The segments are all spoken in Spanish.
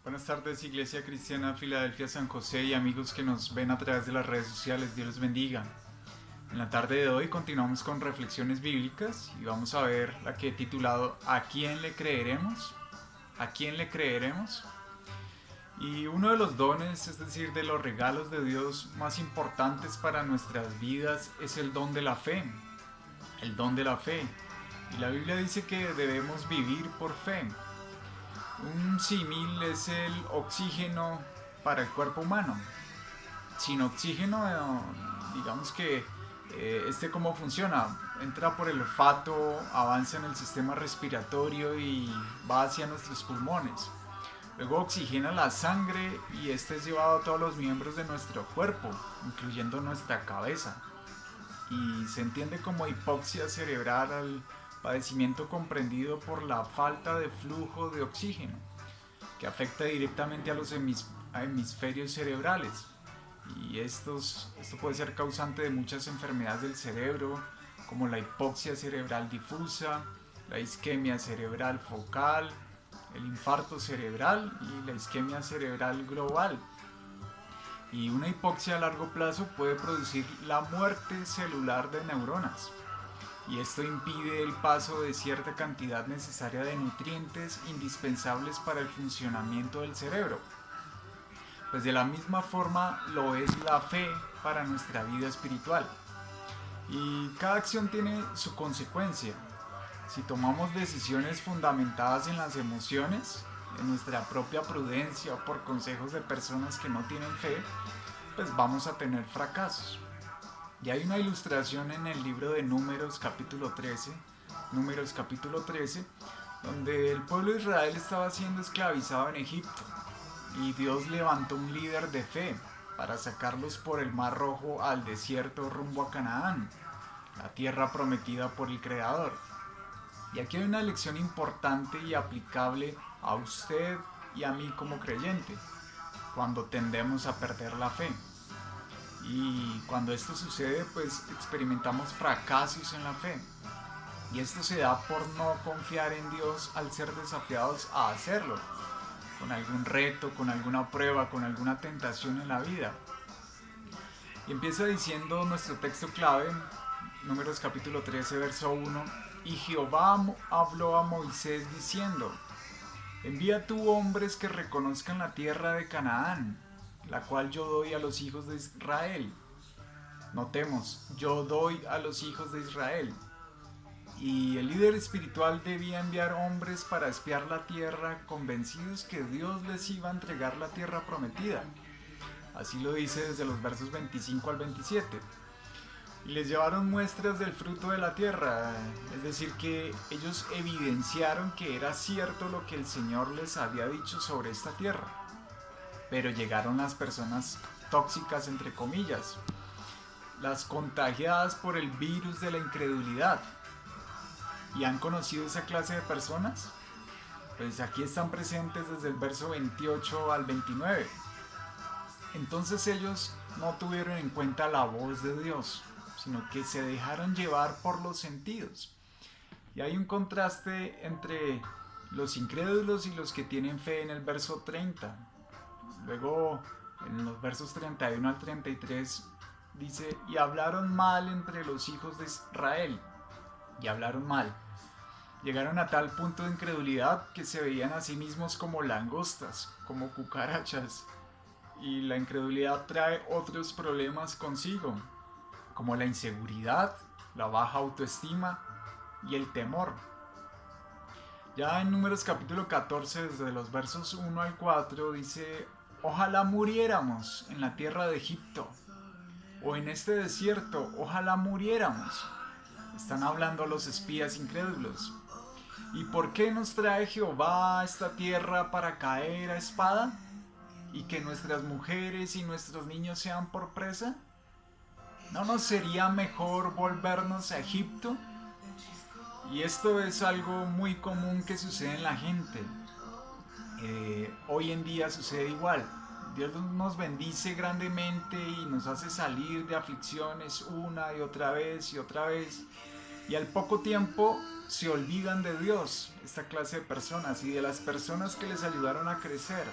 Buenas tardes, Iglesia Cristiana Filadelfia San José y amigos que nos ven a través de las redes sociales. Dios los bendiga. En la tarde de hoy continuamos con reflexiones bíblicas y vamos a ver la que he titulado ¿A quién le creeremos? ¿A quién le creeremos? Y uno de los dones, es decir, de los regalos de Dios más importantes para nuestras vidas es el don de la fe. El don de la fe. Y la Biblia dice que debemos vivir por fe. Un símil es el oxígeno para el cuerpo humano. Sin oxígeno, digamos que ¿cómo funciona? Entra por el olfato, avanza en el sistema respiratorio y va hacia nuestros pulmones. Luego oxigena la sangre y este es llevado a todos los miembros de nuestro cuerpo, incluyendo nuestra cabeza. Y se entiende como hipoxia cerebral al padecimiento comprendido por la falta de flujo de oxígeno, que afecta directamente a los hemisferios cerebrales. Y esto puede ser causante de muchas enfermedades del cerebro, como la hipoxia cerebral difusa, la isquemia cerebral focal, el infarto cerebral y la isquemia cerebral global. Y una hipoxia a largo plazo puede producir la muerte celular de neuronas. Y esto impide el paso de cierta cantidad necesaria de nutrientes indispensables para el funcionamiento del cerebro. Pues de la misma forma lo es la fe para nuestra vida espiritual. Y cada acción tiene su consecuencia. Si tomamos decisiones fundamentadas en las emociones, en nuestra propia prudencia o por consejos de personas que no tienen fe, pues vamos a tener fracasos. Y hay una ilustración en el libro de Números capítulo 13, donde el pueblo de Israel estaba siendo esclavizado en Egipto y Dios levantó un líder de fe para sacarlos por el Mar Rojo al desierto rumbo a Canaán, la tierra prometida por el Creador. Y aquí hay una lección importante y aplicable a usted y a mí como creyente, cuando tendemos a perder la fe. Y cuando esto sucede, pues experimentamos fracasos en la fe. Y esto se da por no confiar en Dios al ser desafiados a hacerlo, con algún reto, con alguna prueba, con alguna tentación en la vida. Y empieza diciendo nuestro texto clave, Números capítulo 13, verso 1, y Jehová habló a Moisés diciendo, envía tú hombres que reconozcan la tierra de Canaán, la cual yo doy a los hijos de Israel. Notemos, yo doy a los hijos de Israel. Y el líder espiritual debía enviar hombres para espiar la tierra, convencidos que Dios les iba a entregar la tierra prometida. Así lo dice desde los versos 25 al 27. Y les llevaron muestras del fruto de la tierra, es decir, que ellos evidenciaron que era cierto lo que el Señor les había dicho sobre esta tierra. Pero llegaron las personas tóxicas, entre comillas, las contagiadas por el virus de la incredulidad. ¿Y han conocido esa clase de personas? Pues aquí están presentes desde el verso 28 al 29. Entonces ellos no tuvieron en cuenta la voz de Dios, sino que se dejaron llevar por los sentidos. Y hay un contraste entre los incrédulos y los que tienen fe en el verso 30. Luego, en los versos 31 al 33, dice, y hablaron mal entre los hijos de Israel. Y hablaron mal. Llegaron a tal punto de incredulidad que se veían a sí mismos como langostas, como cucarachas. Y la incredulidad trae otros problemas consigo, como la inseguridad, la baja autoestima y el temor. Ya en Números capítulo 14, desde los versos 1 al 4, dice, ojalá muriéramos en la tierra de Egipto, o en este desierto, ojalá muriéramos. Están hablando los espías incrédulos. ¿Y por qué nos trae Jehová a esta tierra para caer a espada? ¿Y que nuestras mujeres y nuestros niños sean por presa? ¿No nos sería mejor volvernos a Egipto? Y esto es algo muy común que sucede en la gente. Hoy en día sucede igual. Dios nos bendice grandemente y nos hace salir de aflicciones una y otra vez y otra vez. Y al poco tiempo se olvidan de Dios, esta clase de personas y de las personas que les ayudaron a crecer.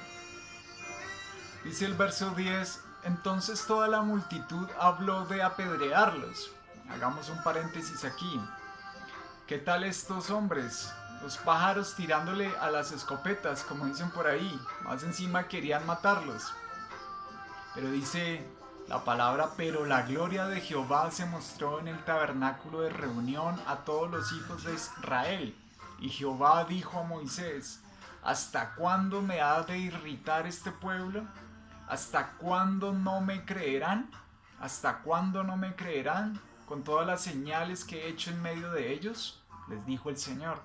Dice el verso 10, entonces toda la multitud habló de apedrearlos. Hagamos un paréntesis aquí. ¿Qué tal estos hombres? Los pájaros tirándole a las escopetas, como dicen por ahí. Más encima querían matarlos. Pero dice la palabra, pero la gloria de Jehová se mostró en el tabernáculo de reunión a todos los hijos de Israel. Y Jehová dijo a Moisés, ¿hasta cuándo me ha de irritar este pueblo? ¿Hasta cuándo no me creerán? ¿Hasta cuándo no me creerán con todas las señales que he hecho en medio de ellos? Les dijo el Señor.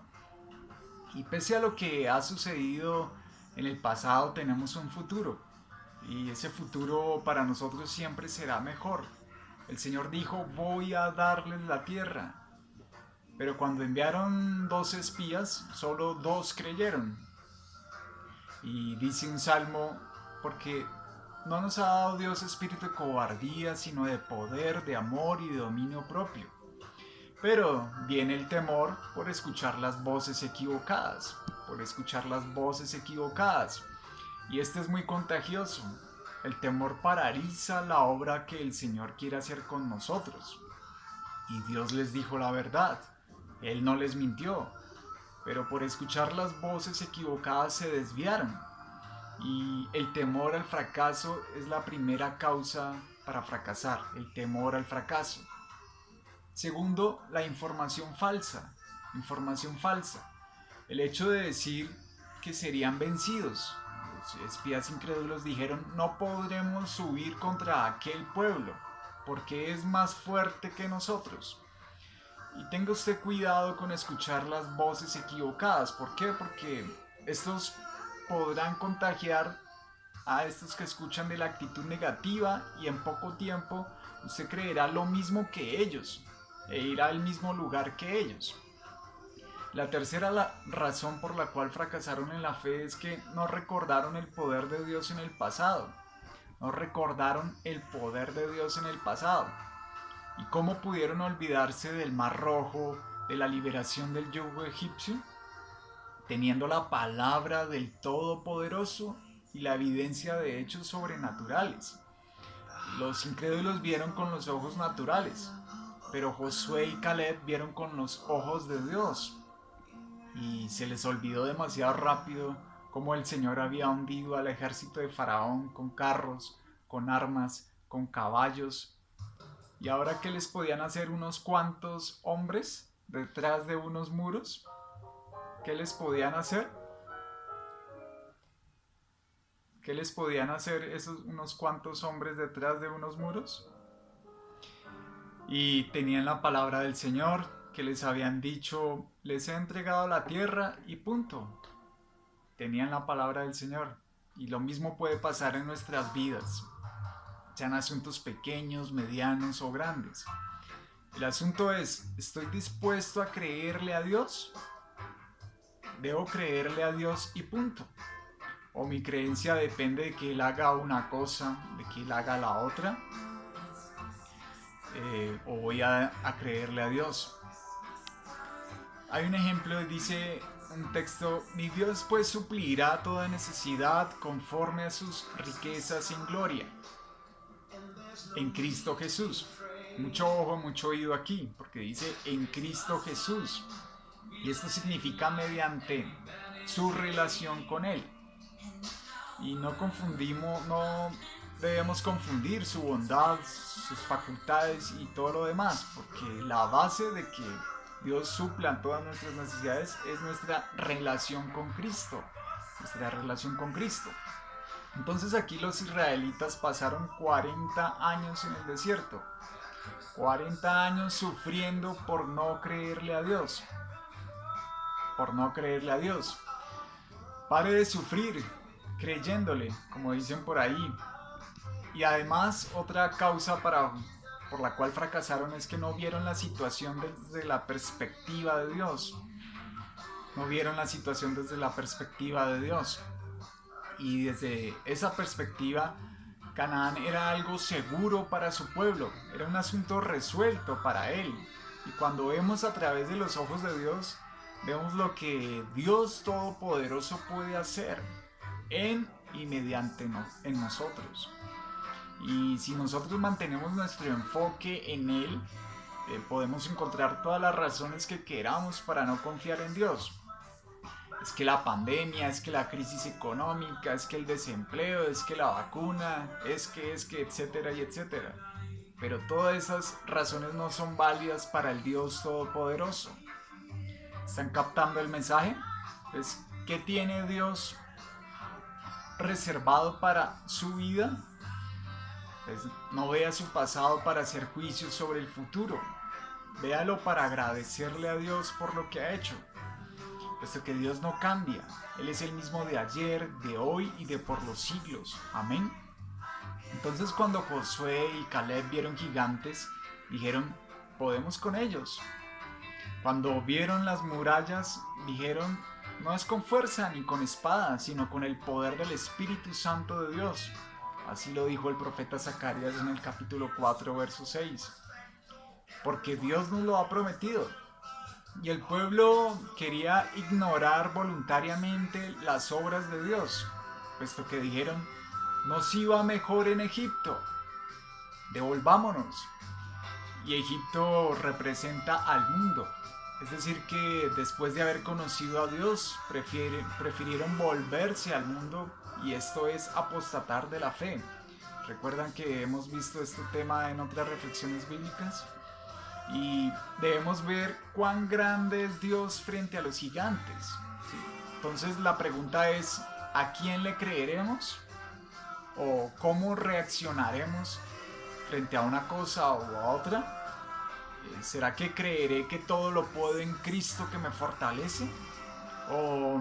Y pese a lo que ha sucedido en el pasado, tenemos un futuro. Y ese futuro para nosotros siempre será mejor. El Señor dijo, voy a darles la tierra. Pero cuando enviaron 2 espías, solo 2 creyeron. Y dice un salmo, porque no nos ha dado Dios espíritu de cobardía, sino de poder, de amor y de dominio propio. Pero viene el temor por escuchar las voces equivocadas, Y este es muy contagioso. El temor paraliza la obra que el Señor quiere hacer con nosotros. Y Dios les dijo la verdad. Él no les mintió. Pero por escuchar las voces equivocadas se desviaron. Y el temor al fracaso es la primera causa para fracasar. El temor al fracaso. Segundo, la información falsa. El hecho de decir que serían vencidos. Los espías incrédulos dijeron, no podremos subir contra aquel pueblo, porque es más fuerte que nosotros. Y tenga usted cuidado con escuchar las voces equivocadas. ¿Por qué? Porque estos podrán contagiar a estos que escuchan de la actitud negativa y en poco tiempo usted creerá lo mismo que ellos e irá al mismo lugar que ellos. La tercera razón por la cual fracasaron en la fe es que no recordaron el poder de Dios en el pasado. ¿Y cómo pudieron olvidarse del Mar Rojo, de la liberación del yugo egipcio? Teniendo la palabra del Todopoderoso y la evidencia de hechos sobrenaturales. Los incrédulos vieron con los ojos naturales, pero Josué y Caleb vieron con los ojos de Dios. Y se les olvidó demasiado rápido cómo el Señor había hundido al ejército de Faraón con carros, con armas, con caballos. ¿Y ahora qué les podían hacer unos cuantos hombres detrás de unos muros? ¿Qué les podían hacer? ¿Qué les podían hacer esos unos cuantos hombres detrás de unos muros? Y tenían la palabra del Señor, que les habían dicho, les he entregado la tierra y punto. Tenían la palabra del Señor. Y lo mismo puede pasar en nuestras vidas, sean asuntos pequeños, medianos o grandes. El asunto es, ¿estoy dispuesto a creerle a Dios? Debo creerle a Dios y punto. O mi creencia depende de que Él haga una cosa, de que Él haga la otra. O voy a creerle a Dios. Hay un ejemplo, dice un texto, mi Dios pues suplirá toda necesidad conforme a sus riquezas en gloria, en Cristo Jesús. Mucho ojo, mucho oído aquí, porque dice en Cristo Jesús. Y esto significa mediante su relación con Él. Y no debemos confundir su bondad, sus facultades y todo lo demás, porque la base de que Dios supla todas nuestras necesidades es nuestra relación con Cristo. Entonces aquí los israelitas pasaron 40 años en el desierto. 40 años sufriendo por no creerle a Dios. Pare de sufrir creyéndole, como dicen por ahí. Y además otra causa por la cual fracasaron es que no vieron la situación desde la perspectiva de Dios. Y desde esa perspectiva, Canaán era algo seguro para su pueblo, era un asunto resuelto para él. Y cuando vemos a través de los ojos de Dios, vemos lo que Dios Todopoderoso puede hacer en y mediante en nosotros. Y si nosotros mantenemos nuestro enfoque en Él, podemos encontrar todas las razones que queramos para no confiar en Dios. Es que la pandemia, es que la crisis económica, es que el desempleo, es que la vacuna, es que, etcétera y etcétera. Pero todas esas razones no son válidas para el Dios Todopoderoso. ¿Están captando el mensaje? Pues, ¿qué tiene Dios reservado para su vida? Pues no vea su pasado para hacer juicios sobre el futuro. Véalo para agradecerle a Dios por lo que ha hecho. Puesto que Dios no cambia. Él es el mismo de ayer, de hoy y de por los siglos. Amén. Entonces cuando Josué y Caleb vieron gigantes, dijeron, podemos con ellos. Cuando vieron las murallas, dijeron, no es con fuerza ni con espada, sino con el poder del Espíritu Santo de Dios. Así lo dijo el profeta Zacarías en el capítulo 4, verso 6. Porque Dios nos lo ha prometido. Y el pueblo quería ignorar voluntariamente las obras de Dios, puesto que dijeron, nos iba mejor en Egipto, devolvámonos. Y Egipto representa al mundo. Es decir que después de haber conocido a Dios, prefirieron volverse al mundo, y esto es apostatar de la fe. ¿Recuerdan que hemos visto este tema en otras reflexiones bíblicas? Y debemos ver cuán grande es Dios frente a los gigantes. ¿Sí? Entonces la pregunta es, ¿a quién le creeremos? ¿O cómo reaccionaremos frente a una cosa u a otra? ¿Será que creeré que todo lo puedo en Cristo que me fortalece? ¿O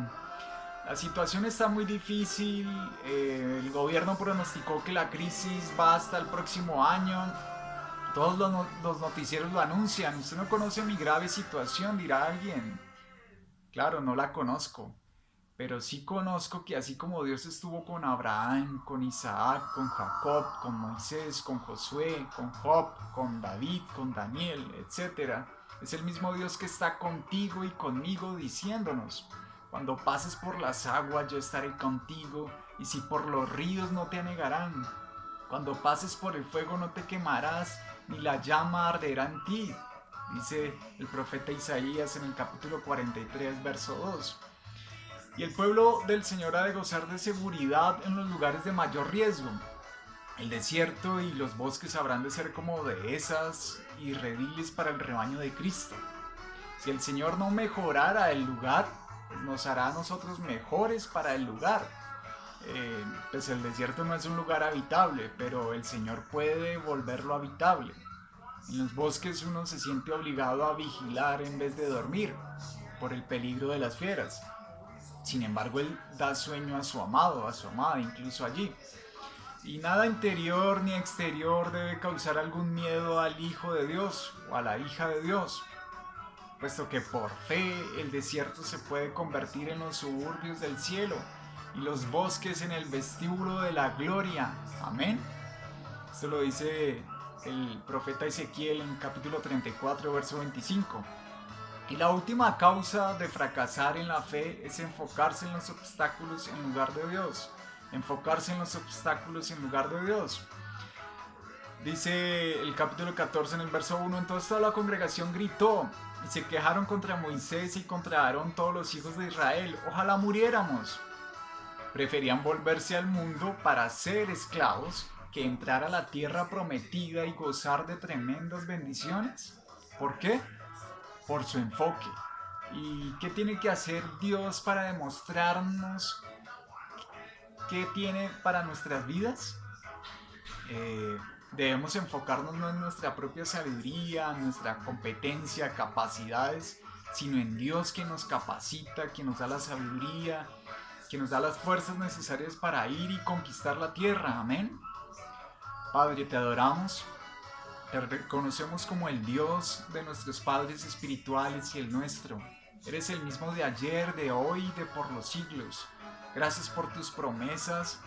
la situación está muy difícil, el gobierno pronosticó que la crisis va hasta el próximo año, todos los noticieros lo anuncian, usted no conoce mi grave situación, dirá alguien. Claro, no la conozco, pero sí conozco que así como Dios estuvo con Abraham, con Isaac, con Jacob, con Moisés, con Josué, con Job, con David, con Daniel, etc., es el mismo Dios que está contigo y conmigo diciéndonos, cuando pases por las aguas yo estaré contigo, y si por los ríos no te anegarán. Cuando pases por el fuego no te quemarás, ni la llama arderá en ti, dice el profeta Isaías en el capítulo 43, verso 2. Y el pueblo del Señor ha de gozar de seguridad en los lugares de mayor riesgo. El desierto y los bosques habrán de ser como dehesas y rediles para el rebaño de Cristo. Si el Señor no mejorara el lugar, pues nos hará a nosotros mejores para el lugar. Pues el desierto no es un lugar habitable, pero el Señor puede volverlo habitable. En los bosques uno se siente obligado a vigilar en vez de dormir, por el peligro de las fieras. Sin embargo, Él da sueño a su amado, a su amada, incluso allí. Y nada interior ni exterior debe causar algún miedo al Hijo de Dios o a la hija de Dios, puesto que por fe el desierto se puede convertir en los suburbios del cielo y los bosques en el vestíbulo de la gloria. Amén. Esto lo dice el profeta Ezequiel en capítulo 34, verso 25. Y la última causa de fracasar en la fe es enfocarse en los obstáculos en lugar de Dios. Enfocarse en los obstáculos en lugar de Dios. Dice el capítulo 14 en el verso 1, entonces toda la congregación gritó y se quejaron contra Moisés y contra Aarón todos los hijos de Israel. Ojalá muriéramos. Preferían volverse al mundo para ser esclavos que entrar a la tierra prometida y gozar de tremendas bendiciones. ¿Por qué? Por su enfoque. ¿Y qué tiene que hacer Dios para demostrarnos qué tiene para nuestras vidas? Debemos enfocarnos no en nuestra propia sabiduría, nuestra competencia, capacidades, sino en Dios que nos capacita, que nos da la sabiduría, que nos da las fuerzas necesarias para ir y conquistar la tierra. Amén. Padre, te adoramos, te reconocemos como el Dios de nuestros padres espirituales y el nuestro. Eres el mismo de ayer, de hoy y de por los siglos. Gracias por tus promesas.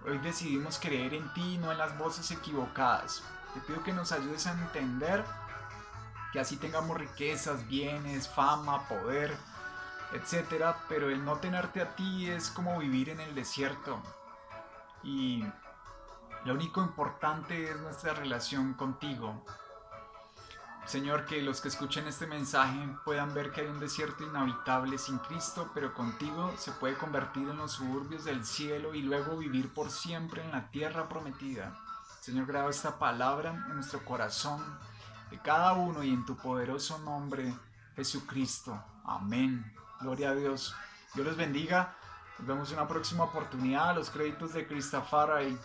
Hoy decidimos creer en ti y no en las voces equivocadas. Te pido que nos ayudes a entender que así tengamos riquezas, bienes, fama, poder, etcétera, pero el no tenerte a ti es como vivir en el desierto. Y lo único importante es nuestra relación contigo. Señor, que los que escuchen este mensaje puedan ver que hay un desierto inhabitable sin Cristo, pero contigo se puede convertir en los suburbios del cielo y luego vivir por siempre en la tierra prometida. Señor, graba esta palabra en nuestro corazón, de cada uno, y en tu poderoso nombre, Jesucristo. Amén. Gloria a Dios. Dios los bendiga. Nos vemos en una próxima oportunidad. Los créditos de Cristafari.